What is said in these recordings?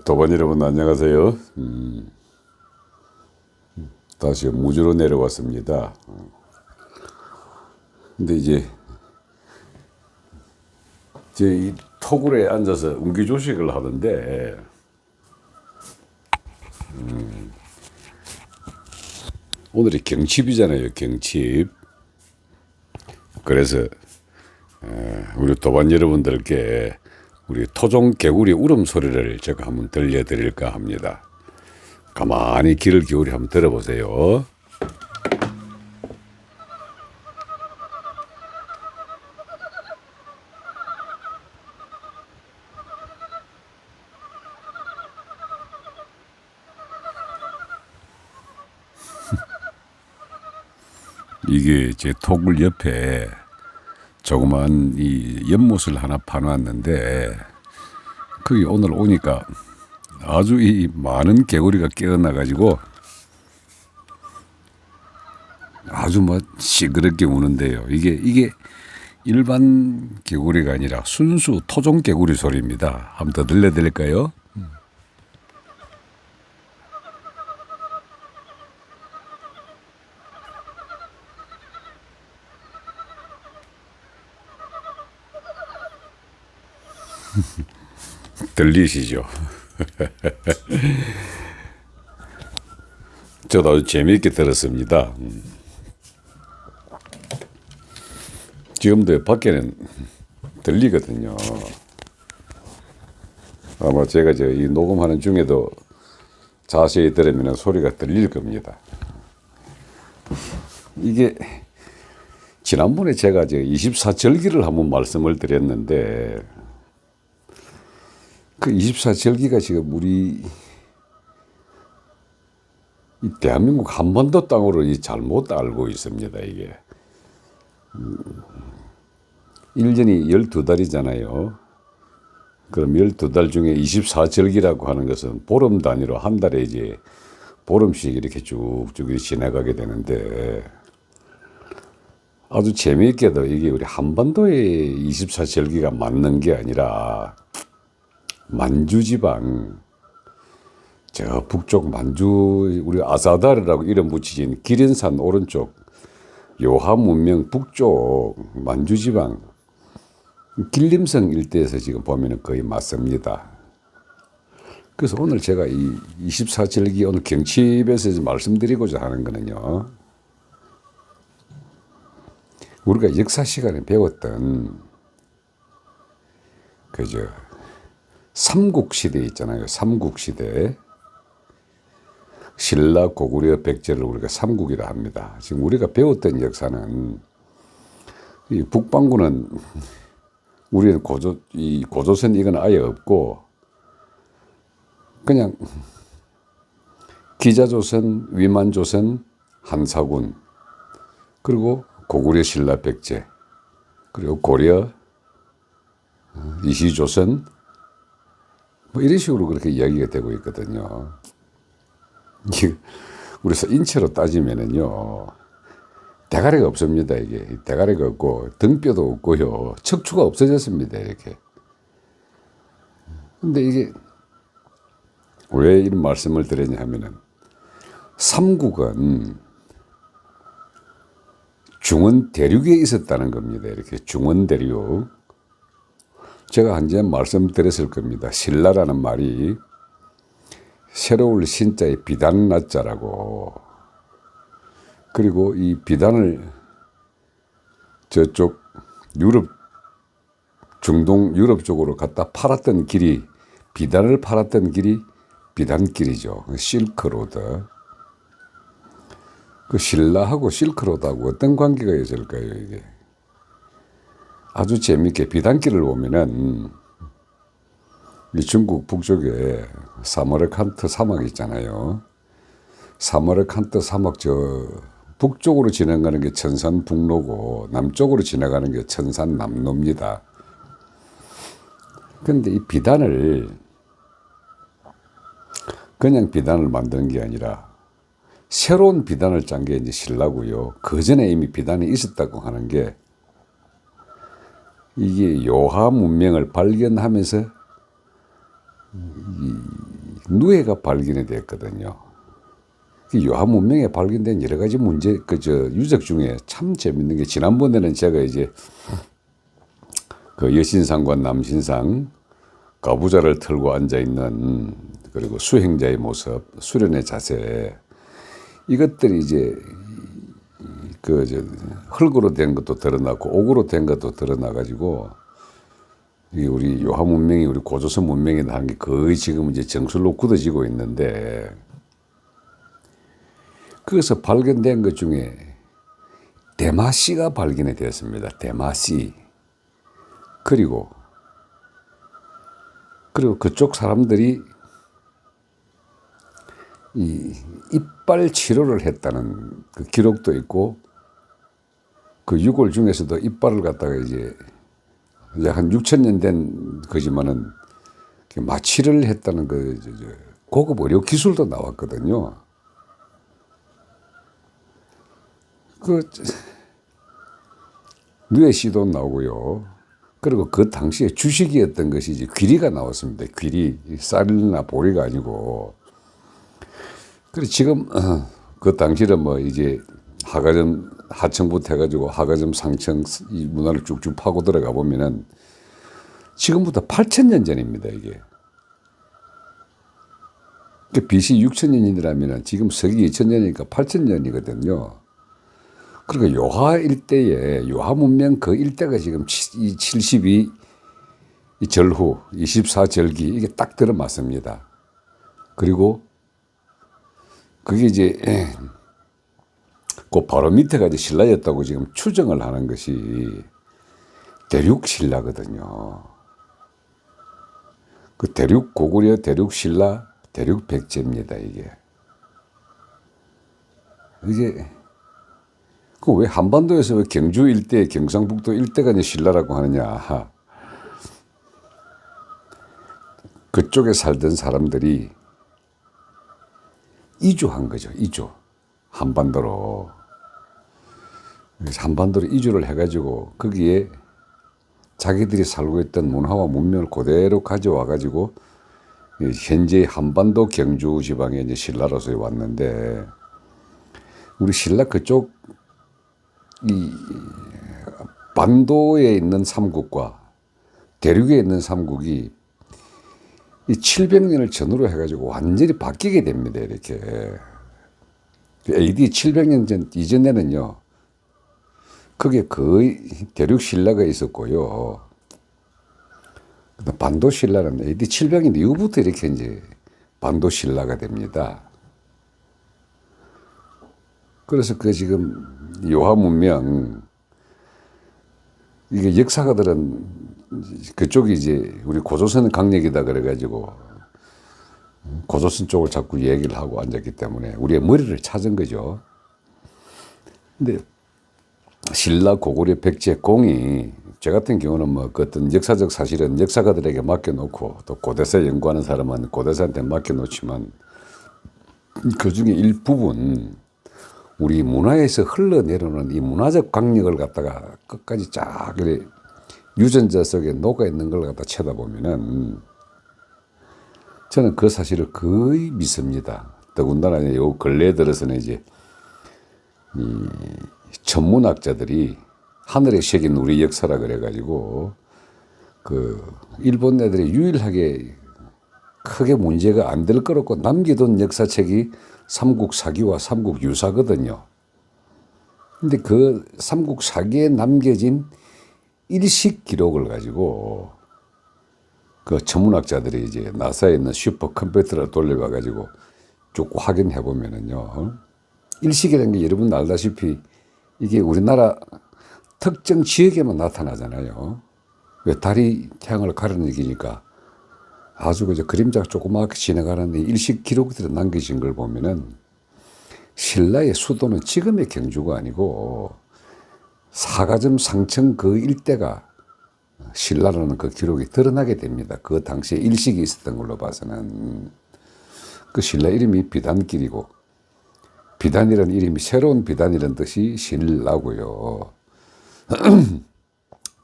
도반 여러분 안녕하세요. 다시 무주로 내려왔습니다. 근데 이제 제 이 토굴에 앉아서 운기조식을 하는데 오늘이 경칩이잖아요. 경칩. 그래서 우리 도반 여러분들께 우리 토종 개구리 울음소리를 제가 한번 들려드릴까 합니다. 가만히 귀를 기울여 한번 들어보세요. 이게 제 토굴 옆에 조그만 이 연못을 하나 파놨는데 거기 오늘 오니까 아주 이 많은 개구리가 깨어나 가지고 아주 뭐 시끄럽게 우는데요. 이게 일반 개구리가 아니라 순수 토종 개구리 소리입니다. 한번 더 들려드릴까요? 들리시죠? 저도 아주 재미있게 들었습니다. 지금도 밖에는 들리거든요. 아마 제가 이 녹음하는 중에도 자세히 들으면 소리가 들릴 겁니다. 이게 지난번에 제가 24절기를 한번 말씀을 드렸는데 그 24절기가 지금 우리 이 대한민국 한반도 땅으로 잘못 알고 있습니다. 이게 1년이 12달이잖아요. 그럼 12달 중에 24절기라고 하는 것은 보름 단위로 한 달에 이제 보름씩 이렇게 쭉쭉 지나가게 되는데 아주 재미있게도 이게 우리 한반도의 24절기가 맞는 게 아니라 만주지방 저 북쪽 만주 우리 아사다르라고 이름 붙이진 기린산 오른쪽 요하문명 북쪽 만주지방 길림성 일대에서 지금 보면은 거의 맞습니다. 그래서 오늘 제가 이 24절기 오늘 경칩에서 말씀드리고자 하는 거는요. 우리가 역사 시간에 배웠던 삼국시대 있잖아요. 삼국시대. 신라, 고구려, 백제를 우리가 삼국이라 합니다. 지금 우리가 배웠던 역사는 이 북방구는 우리는 고조선 이건 아예 없고 그냥 기자조선, 위만조선, 한사군 그리고 고구려, 신라, 백제 그리고 고려, 이시조선 뭐 이런 식으로 그렇게 이야기가 되고 있거든요. 우리서 인체로 따지면은요, 대가리가 없습니다. 이게 대가리가 없고 등뼈도 없고요, 척추가 없어졌습니다. 이렇게. 근데 이게 왜 이런 말씀을 드리냐 하면은 삼국은 중원 대륙에 있었다는 겁니다. 이렇게 중원 대륙. 제가 한제 말씀드렸을 겁니다. 신라라는 말이 새로울 신자의 비단 나자라고. 그리고 이 비단을 저쪽 유럽, 중동 유럽 쪽으로 갖다 팔았던 길이, 비단을 팔았던 길이 비단길이죠. 실크로드. 그 신라하고 실크로드하고 어떤 관계가 있을까요, 이게? 아주 재미있게 비단길을 보면은 이 중국 북쪽에 사머르칸트 사막 있잖아요. 사머르칸트 사막 저 북쪽으로 지나가는 게 천산북로고 남쪽으로 지나가는 게 천산남로입니다. 그런데 이 비단을 그냥 비단을 만드는 게 아니라 새로운 비단을 짠 게 이제 신라고요. 그 전에 이미 비단이 있었다고 하는 게 이게 요하 문명을 발견하면서 이 누에가 발견이 됐거든요. 요한 문명에 발견된 여러 가지 문제, 유적 중에 참 재밌는 게, 지난번에는 제가 이제 그 여신상과 남신상, 가부좌를 털고 앉아 있는, 그리고 수행자의 모습, 수련의 자세, 이것들이 이제 흙으로 된 것도 드러나고 옥으로 된 것도 드러나가지고, 우리 요한 문명이 우리 고조선 문명이라는 하는 게 거의 지금 이제 정술로 굳어지고 있는데, 그래서 발견된 것 중에 대마씨가 발견이 되었습니다. 대마씨. 그리고 그쪽 사람들이 이 이빨 치료를 했다는 그 기록도 있고, 그 유골 중에서도 이빨을 갖다가 이제 한 6,000년 된 거지만은 마취를 했다는 그 고급 의료 기술도 나왔거든요. 뇌시도 나오고요. 그리고 그 당시에 주식이었던 것이 이제 귀리가 나왔습니다. 귀리, 쌀이나 보리가 아니고. 그리고 지금 그 당시는 뭐 이제 하가점 하청부터 해가지고 하가점 상청 이 문화를 쭉쭉 파고 들어가 보면은 지금부터 8,000년 전입니다, 이게. BC 6,000년이라면 지금 서기 2,000년이니까 8,000년이거든요. 그리고 요하 일대에, 요하 문명 그 일대가 지금 72 절후, 24절기, 이게 딱 들어맞습니다. 그리고 그게 이제 그 바로 밑에가 이제 신라였다고 지금 추정을 하는 것이 대륙 신라거든요. 그 대륙 고구려, 대륙 신라, 대륙 백제입니다, 이게. 왜 한반도에서 왜 경주 일대, 경상북도 일대가 이제 신라라고 하느냐. 그쪽에 살던 사람들이 이주한 거죠, 이주. 한반도로 이주를 해가지고 거기에 자기들이 살고 있던 문화와 문명을 그대로 가져와가지고 현재 한반도 경주 지방에 이제 신라로서 왔는데, 우리 신라 그쪽 이 반도에 있는 삼국과 대륙에 있는 삼국이 이 700년을 전후로 해가지고 완전히 바뀌게 됩니다. 이렇게 AD 700년 전 이전에는요, 그게 거의 대륙 신라가 있었고요. 반도 신라는 AD 700년 이후부터 이렇게 이제 반도 신라가 됩니다. 그래서 그 지금 요하 문명, 이게 역사가들은 그쪽이 이제 우리 고조선 강력이다 그래가지고 고조선 쪽을 자꾸 얘기를 하고 앉았기 때문에 우리의 머리를 찾은 거죠. 근데 신라, 고구려, 백제, 공이, 저 같은 경우는 뭐 그 어떤 역사적 사실은 역사가들에게 맡겨놓고, 또 고대사 연구하는 사람은 고대사한테 맡겨놓지만, 그 중에 일부분 우리 문화에서 흘러내려오는 이 문화적 강력을 갖다가 끝까지 쫙 유전자 속에 녹아있는 걸 갖다 쳐다보면은 저는 그 사실을 거의 믿습니다. 더군다나 요 근래에 들어서는 이제 이 천문학자들이 하늘에 새긴 우리 역사라 그래가지고 그 일본 애들이 유일하게 크게 문제가 안 될 거라고 남겨둔 역사책이 삼국사기와 삼국유사거든요. 근데 그 삼국사기에 남겨진 일식 기록을 가지고 그 천문학자들이 이제 나사에 있는 슈퍼컴퓨터를 돌려봐가지고 쭉 확인해 보면은요, 일식이라는 게 여러분 알다시피 이게 우리나라 특정 지역에만 나타나잖아요. 왜 달이 태양을 가려내기니까 아주 그저 그림자 조그맣게 지나가는 일식 기록들이 남겨진 걸 보면은 신라의 수도는 지금의 경주가 아니고 사가점 상청 그 일대가 신라라는 그 기록이 드러나게 됩니다. 그 당시에 일식이 있었던 걸로 봐서는. 그 신라 이름이 비단길이고, 비단이라는 이름이 새로운 비단이라는 뜻이 신라고요.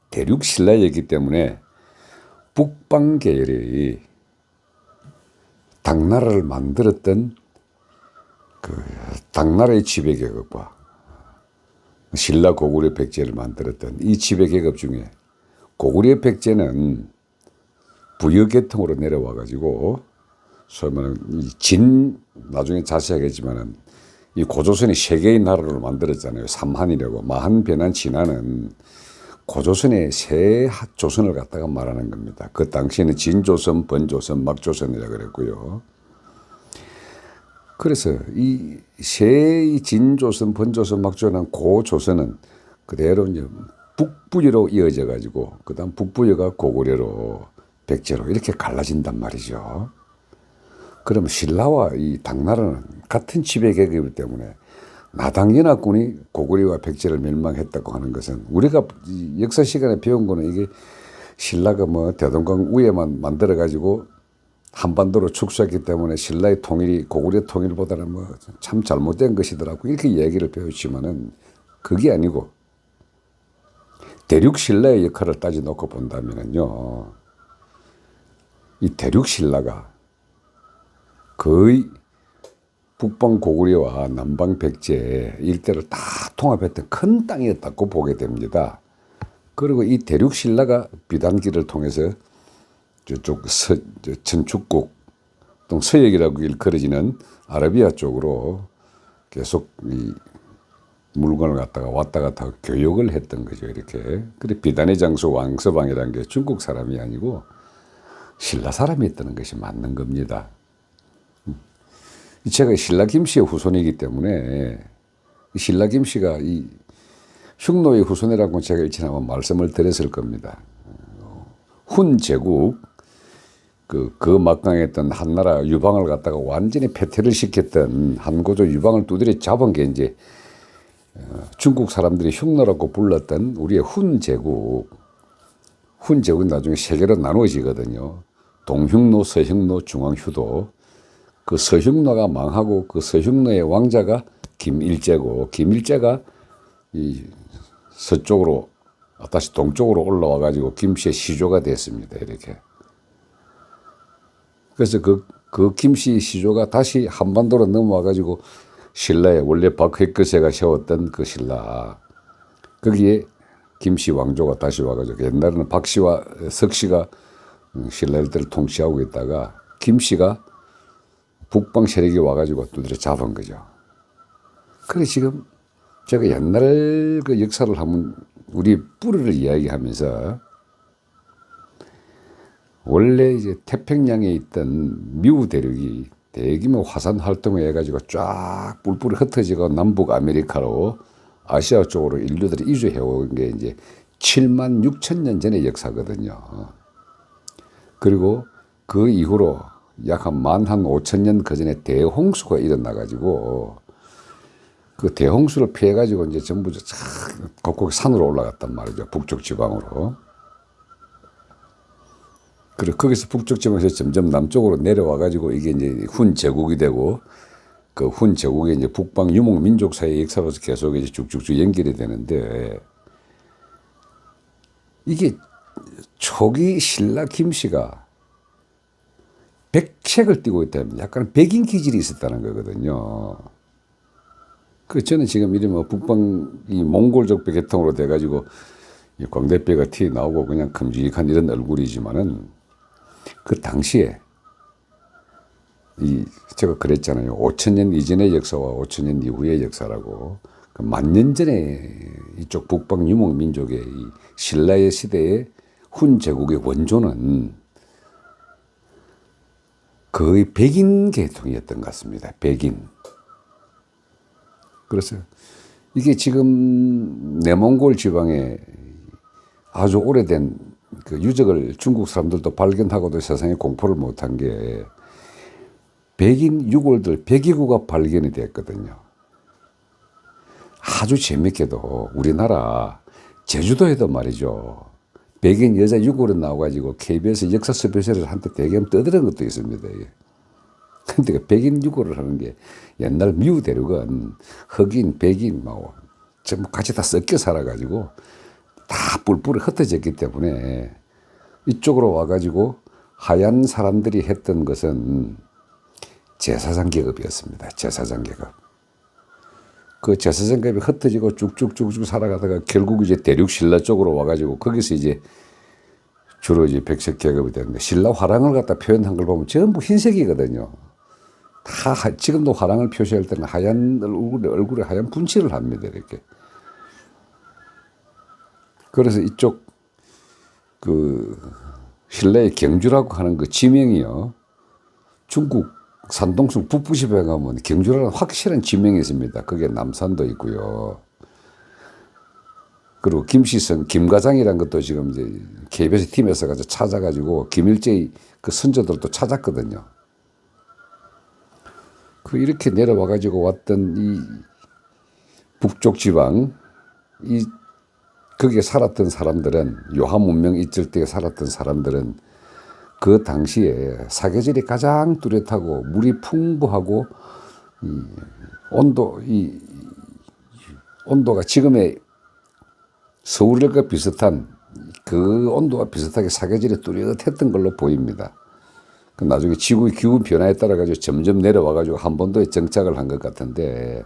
대륙 신라이기 때문에 북방 계열이 당나라를 만들었던 그 당나라의 지배계급과 신라 고구려 백제를 만들었던 이 지배계급 중에 고구려 백제는 부여계통으로 내려와 가지고 소위 말하는 나중에 자세하겠지만은 이 고조선이 세 개의 나라로 만들었잖아요. 삼한이라고. 마한, 변한, 진한은 고조선의 세 조선을 갖다가 말하는 겁니다. 그 당시에는 진조선, 번조선, 막조선이라 그랬고요. 그래서 이 세 진조선, 번조선, 막조선은 고조선은 그대로 이제 북부여로 이어져 가지고 그다음 북부여가 고구려로 백제로 이렇게 갈라진단 말이죠. 그러면 신라와 이 당나라는 같은 지배계급이기 때문에 나당연합군이 고구려와 백제를 멸망했다고 하는 것은 우리가 역사 시간에 배운 거는 이게 신라가 뭐 대동강 위에만 만들어 가지고 한반도로 축소했기 때문에 신라의 통일이 고구려 통일보다는 뭐 참 잘못된 것이더라고 이렇게 얘기를 배웠지만은 그게 아니고 대륙 신라의 역할을 따져 놓고 본다면은요, 이 대륙 신라가 거의 북방 고구려와 남방 백제 일대를 다 통합했던 큰 땅이었다고 보게 됩니다. 그리고 이 대륙 신라가 비단길을 통해서 저쪽 천축국 또 서역이라고 일컬어지는 아라비아 쪽으로 계속 이 물건을 갖다가 왔다 갔다 하고 교역을 했던 거죠. 이렇게. 그래 비단의 장수 왕서방이라는 게 중국 사람이 아니고 신라 사람이었다는 것이 맞는 겁니다. 제가 신라 김씨의 후손이기 때문에 신라 김씨가 이 흉노의 후손이라고 제가 일찍 한번 말씀을 드렸을 겁니다. 훈 제국 그 막강했던 한나라 유방을 갖다가 완전히 패퇴를 시켰던 한고조 유방을 두드려 잡은 게 이제 중국 사람들이 흉노라고 불렀던 우리의 훈 제국. 훈 제국은 나중에 세 개로 나누어지거든요. 동흉노, 서흉노, 중앙휴도. 그 서흉노가 망하고 그 서흉노의 왕자가 김일제고 김일제가 이 서쪽으로 다시 동쪽으로 올라와 가지고 김씨의 시조가 됐습니다. 이렇게. 그래서 그 김씨 시조가 다시 한반도로 넘어와 가지고 신라에 원래 박획거세가 세웠던 그 신라 거기에 김씨 왕조가 다시 와 가지고 옛날에는 박씨와 석씨가 신라 일대를 통치하고 있다가 김씨가 북방 세력이 와가지고 두드려 잡은 거죠. 그래 지금 제가 옛날 그 역사를 한번 우리 뿌리를 이야기하면서 원래 이제 태평양에 있던 미우 대륙이 대규모 화산 활동을 해가지고 쫙 뿔뿔이 흩어지고 남북 아메리카로 아시아 쪽으로 인류들이 이주해온 게 이제 7만 6천 년 전의 역사거든요. 그리고 그 이후로 약 한 15,000년 그 전에 대홍수가 일어나가지고 그 대홍수를 피해가지고 이제 전부 곳곳 산으로 올라갔단 말이죠. 북쪽 지방으로. 그리고 거기서 북쪽 지방에서 점점 남쪽으로 내려와가지고 이게 이제 훈 제국이 되고 그 훈 제국이 이제 북방 유목 민족 사이의 역사로서 계속 이제 쭉쭉쭉 연결이 되는데 이게 초기 신라 김씨가 백책을 띠고 있다면 약간 백인 기질이 있었다는 거거든요. 그 저는 지금 이러면 북방 이 몽골족 계통으로 돼가지고 광대뼈가 튀어나오고 그냥 큼직한 이런 얼굴이지만은 그 당시에 제가 그랬잖아요. 5,000년 이전의 역사와 5,000년 이후의 역사라고. 그 10,000년 전에 이쪽 북방 유목 민족의 이 신라의 시대의 훈 제국의 원조는 거의 백인 계통이었던 것 같습니다. 백인. 그래서 이게 지금 내몽골 지방에 아주 오래된 그 유적을 중국 사람들도 발견하고도 세상에 공포를 못한 게 백인 유골들 102구가 발견이 됐거든요. 아주 재밌게도 우리나라 제주도에도 말이죠. 백인 여자 유골이 나와가지고 KBS 역사 스페셜을 한때 대기하면 떠드는 것도 있습니다. 근데 그 백인 유골을 하는 게 옛날 미우 대륙은 흑인, 백인, 뭐, 전부 같이 다 섞여 살아가지고 다 뿔뿔이 흩어졌기 때문에 이쪽으로 와가지고 하얀 사람들이 했던 것은 제사장 계급이었습니다. 제사장 계급. 그 제사장 계급이 흩어지고 쭉쭉쭉쭉 살아가다가 결국 이제 대륙 신라 쪽으로 와가지고 거기서 이제 주로 이제 백색 계급이 되는데 신라 화랑을 갖다 표현한 걸 보면 전부 흰색이거든요. 다 지금도 화랑을 표시할 때는 하얀 얼굴에 하얀 분칠을 합니다. 이렇게. 그래서 이쪽 그 신라의 경주라고 하는 그 지명이요. 중국 산동성 북부시에 가면 경주라는 확실한 지명이 있습니다. 그게 남산도 있고요. 그리고 김시성, 김과장이라는 것도 지금 이제 KBS 팀에서 가서 찾아가지고 김일제의 그 선조들도 찾았거든요. 그 이렇게 내려와가지고 왔던 이 북쪽 지방, 이 거기에 살았던 사람들은 요한 문명 있을 때 살았던 사람들은 그 당시에 사계절이 가장 뚜렷하고 물이 풍부하고 온도가 지금의 서울과 비슷한 그 온도와 비슷하게 사계절이 뚜렷했던 걸로 보입니다. 나중에 지구의 기후 변화에 따라 가지고 점점 내려와 가지고 한반도에 정착을 한 것 같은데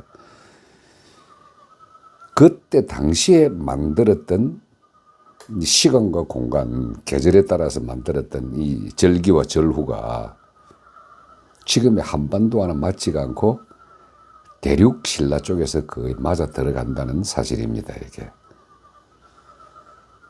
그때 당시에 만들었던 시간과 공간, 계절에 따라서 만들었던 이 절기와 절후가 지금의 한반도와는 맞지가 않고 대륙 신라 쪽에서 거의 맞아 들어간다는 사실입니다. 이게.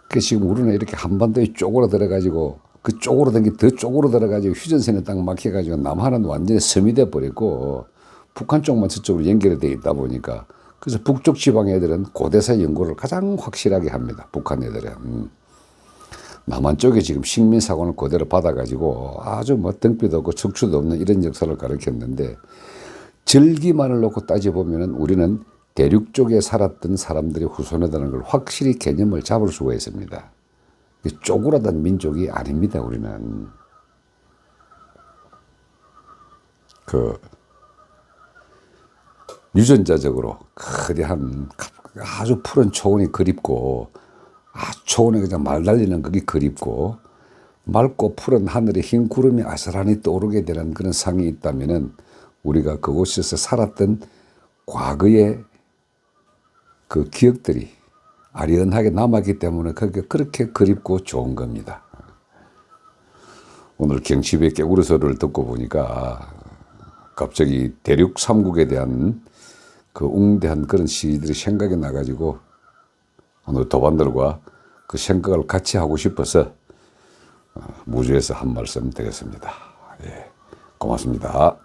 그 지금 우리는 이렇게 한반도에 쪼그라들어 가지고 그 쪼그라든 게 더 쪼그라들어 가지고 휴전선에 딱 막혀 가지고 남한은 완전히 섬이 돼 버렸고 북한 쪽만 저쪽으로 연결이 돼 있다 보니까 그래서 북쪽 지방 애들은 고대사 연구를 가장 확실하게 합니다. 북한 애들은. 남한 쪽에 지금 식민사관을 그대로 받아가지고 아주 뭐 등뼈도 없고 척추도 없는 이런 역사를 가르쳤는데 절기만을 놓고 따져보면 우리는 대륙 쪽에 살았던 사람들의 후손이라는 걸 확실히 개념을 잡을 수가 있습니다. 쪼그라든 민족이 아닙니다. 우리는. 유전자적으로 거대한 아주 푸른 초원이 그립고 초원에 그냥 말 달리는 그게 그립고 맑고 푸른 하늘에 흰 구름이 아슬아슬 떠오르게 되는 그런 상이 있다면은 우리가 그곳에서 살았던 과거의 그 기억들이 아련하게 남았기 때문에 그게 그렇게 그립고 좋은 겁니다. 오늘 경칩의 깨구리 소리를 듣고 보니까 갑자기 대륙 삼국에 대한 그 웅대한 그런 시들이 생각이 나가지고 오늘 도반들과 그 생각을 같이 하고 싶어서 무주에서 한 말씀 드렸습니다. 예, 고맙습니다.